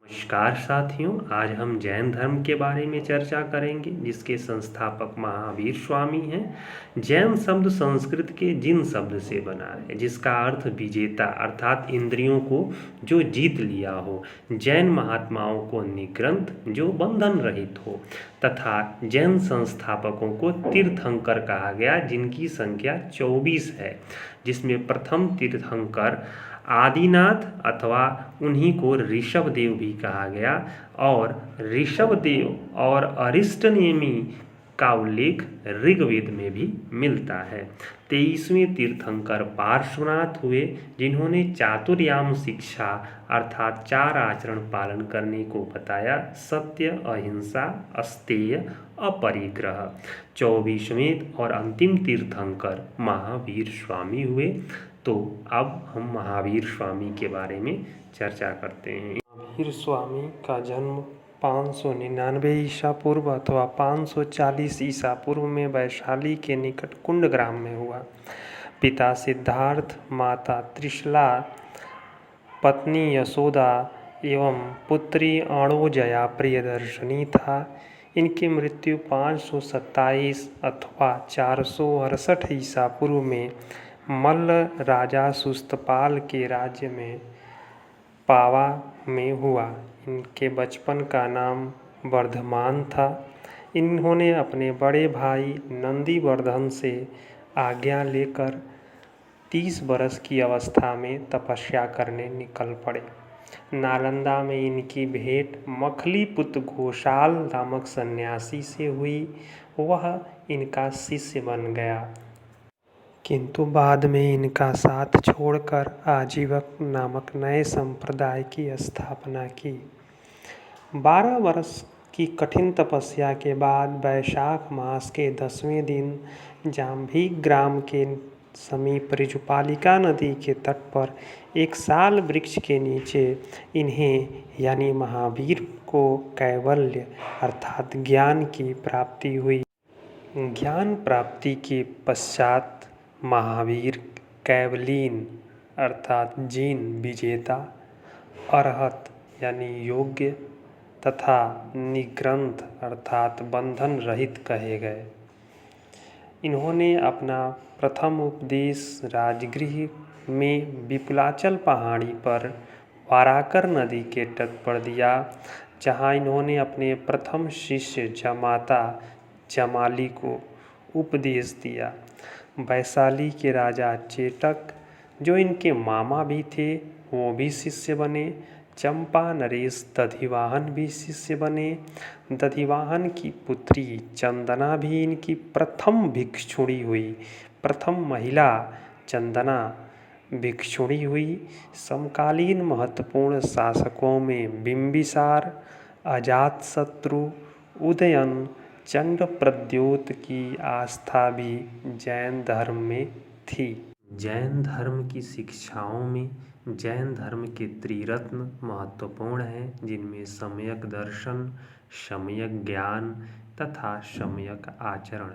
नमस्कार साथियों, आज हम जैन धर्म के बारे में चर्चा करेंगे जिसके संस्थापक महावीर स्वामी हैं। जैन शब्द संस्कृत के जिन शब्द से बना है जिसका अर्थ विजेता अर्थात इंद्रियों को जो जीत लिया हो, जैन महात्माओं को निग्रंथ जो बंधन रहित हो, तथा जैन संस्थापकों को तीर्थंकर कहा गया जिनकी संख्या 24 है, जिसमें प्रथम तीर्थंकर आदिनाथ अथवा उन्हीं को ऋषभ देव भी कहा गया और ऋषभ देव और अरिष्टनेमि का उल्लेख ऋग्वेद में भी मिलता है। 23वें तीर्थंकर पार्श्वनाथ हुए जिन्होंने चातुर्याम शिक्षा अर्थात 4 आचरण पालन करने को बताया, सत्य, अहिंसा, अस्तेय, अपरिग्रह। 24वें और अंतिम तीर्थंकर महावीर स्वामी हुए। तो अब हम महावीर स्वामी के बारे में चर्चा करते हैं। महावीर स्वामी का जन्म 599 ईसा पूर्व अथवा 540 ईसा पूर्व में वैशाली के निकट कुंड ग्राम में हुआ। पिता सिद्धार्थ, माता त्रिशला, पत्नी यशोदा एवं पुत्री अणोजया प्रियदर्शनी था। इनकी मृत्यु 527 अथवा 468 ईसा पूर्व में मल्ल राजा सुस्तपाल के राज्य में पावा में हुआ। इनके बचपन का नाम वर्धमान था। इन्होंने अपने बड़े भाई नंदीवर्धन से आज्ञा लेकर 30 वर्ष की अवस्था में तपस्या करने निकल पड़े। नालंदा में इनकी भेंट मखलीपुत्र घोषाल नामक सन्यासी से हुई। वह इनका शिष्य बन गया, किंतु बाद में इनका साथ छोड़कर आजीवक नामक नए संप्रदाय की स्थापना की। 12 वर्ष की कठिन तपस्या के बाद वैशाख मास के 10वें दिन जाम्भी ग्राम के समीप ऋजुपालिका नदी के तट पर एक साल वृक्ष के नीचे इन्हें यानी महावीर को कैवल्य अर्थात ज्ञान की प्राप्ति हुई। ज्ञान प्राप्ति के पश्चात महावीर कैवलीन अर्थात जीन विजेता, अरहत यानी योग्य तथा निग्रंथ अर्थात बंधन रहित कहे गए। इन्होंने अपना प्रथम उपदेश राजगृह में विपुलाचल पहाड़ी पर वाराकर नदी के तट पर दिया, जहां इन्होंने अपने प्रथम शिष्य जमाता जमाली को उपदेश दिया। वैशाली के राजा चेटक जो इनके मामा भी थे वो भी शिष्य बने। चंपा नरेश दधिवाहन भी शिष्य बने। दधिवाहन की पुत्री चंदना भी इनकी प्रथम भिक्षुणी हुई। प्रथम महिला चंदना भिक्षुणी हुई। समकालीन महत्वपूर्ण शासकों में बिंबिसार, अजातशत्रु, उदयन, चंडप्रद्योत की आस्था भी जैन धर्म में थी। जैन धर्म की शिक्षाओं में जैन धर्म के त्रिरत्न महत्वपूर्ण हैं, जिनमें सम्यक दर्शन, सम्यक ज्ञान तथा सम्यक आचरण,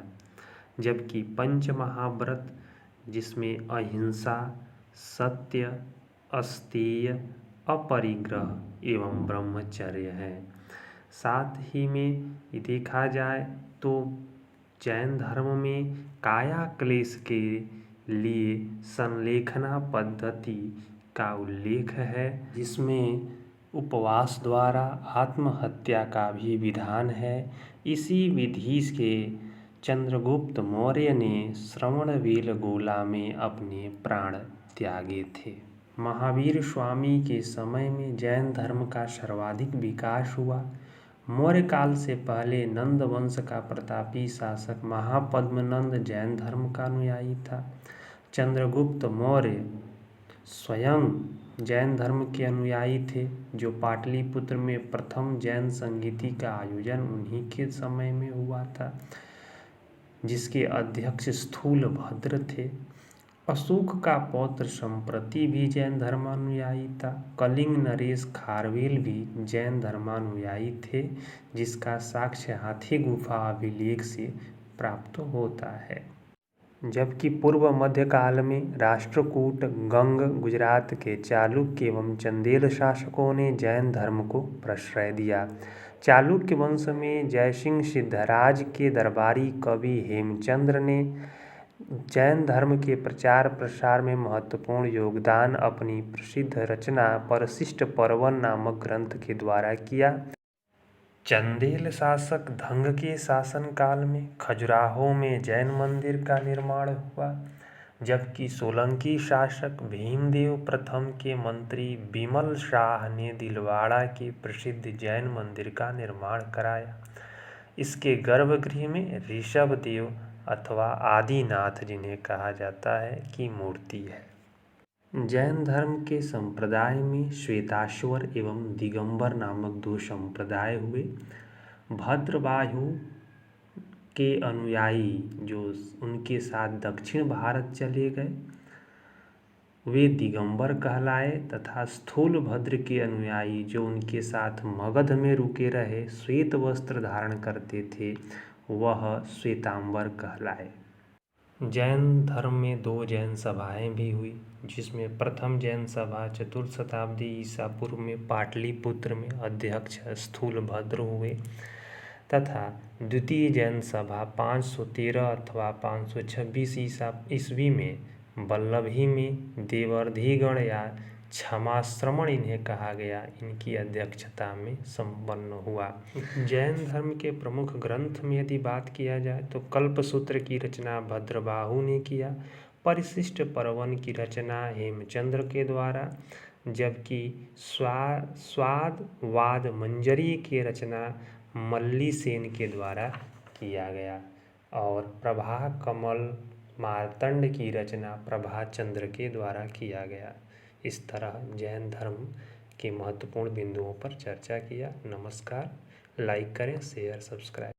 जबकि पंच महाव्रत जिसमें अहिंसा, सत्य, अस्तेय, अपरिग्रह एवं ब्रह्मचर्य है। साथ ही में देखा जाए तो जैन धर्म में काया क्लेश के लिए संलेखना पद्धति का उल्लेख है, जिसमें उपवास द्वारा आत्महत्या का भी विधान है। इसी विधि से चंद्रगुप्त मौर्य ने श्रवणबेलगोला में अपने प्राण त्यागे थे। महावीर स्वामी के समय में जैन धर्म का सर्वाधिक विकास हुआ। मौर्य काल से पहले नंद वंश का प्रतापी शासक महापद्मनंद जैन धर्म का अनुयायी था। चंद्रगुप्त मौर्य स्वयं जैन धर्म के अनुयायी थे, जो पाटलिपुत्र में प्रथम जैन संगीति का आयोजन उन्हीं के समय में हुआ था, जिसके अध्यक्ष स्थूलभद्र थे। अशोक का पौत्र संप्रति भी जैन धर्मानुयायी था। कलिंग नरेश खारवेल भी जैन धर्मानुयायी थे, जिसका साक्ष्य हाथी गुफा अभिलेख से प्राप्त होता है। जबकि पूर्व मध्यकाल में राष्ट्रकूट, गंग, गुजरात के चालुक्य एवं चंदेल शासकों ने जैन धर्म को प्रश्रय दिया। चालुक्य वंश में जयसिंह सिद्धराज के दरबारी कवि हेमचंद्र ने जैन धर्म के प्रचार प्रसार में महत्वपूर्ण योगदान अपनी प्रसिद्ध रचना परशिष्ट पर्वन नामक ग्रंथ के द्वारा किया। चंदेल शासक धंग के शासनकाल में खजुराहो में जैन मंदिर का निर्माण हुआ, जबकि सोलंकी शासक भीमदेव प्रथम के मंत्री बिमल शाह ने दिलवाड़ा के प्रसिद्ध जैन मंदिर का निर्माण कराया। इसके गर्भगृह में ऋषभदेव अथवा आदिनाथ, जिन्हें कहा जाता है, की मूर्ति है। जैन धर्म के संप्रदाय में श्वेताश्वर एवं दिगंबर नामक दो संप्रदाय हुए। भद्रबाहु के अनुयायी जो उनके साथ दक्षिण भारत चले गए वे दिगंबर कहलाए, तथा स्थूलभद्र के अनुयायी जो उनके साथ मगध में रुके रहे, श्वेत वस्त्र धारण करते थे, वह श्वेतांबर कहलाए। जैन धर्म में दो जैन सभाएं भी हुई, जिसमें प्रथम जैन सभा चतुर्थ शताब्दी ईसा पूर्व में पाटलिपुत्र में अध्यक्ष स्थूलभद्र हुए, तथा द्वितीय जैन सभा 513 अथवा 526 ईस्वी में वल्लभी में देवर्धिगण या क्षमाश्रमण इन्हें कहा गया, इनकी अध्यक्षता में संपन्न हुआ। जैन धर्म के प्रमुख ग्रंथ में यदि बात किया जाए तो कल्पसूत्र की रचना भद्रबाहु ने किया, परिशिष्ट पर्वन की रचना हेमचंद्र के द्वारा, जबकि स्वाद वाद मंजरी की रचना मल्लीसेन के द्वारा किया गया, और प्रभा कमल मार्तंड की रचना प्रभाचंद्र के द्वारा किया गया। इस तरह जैन धर्म के महत्वपूर्ण बिंदुओं पर चर्चा किया। नमस्कार। लाइक करें, शेयर, सब्सक्राइब।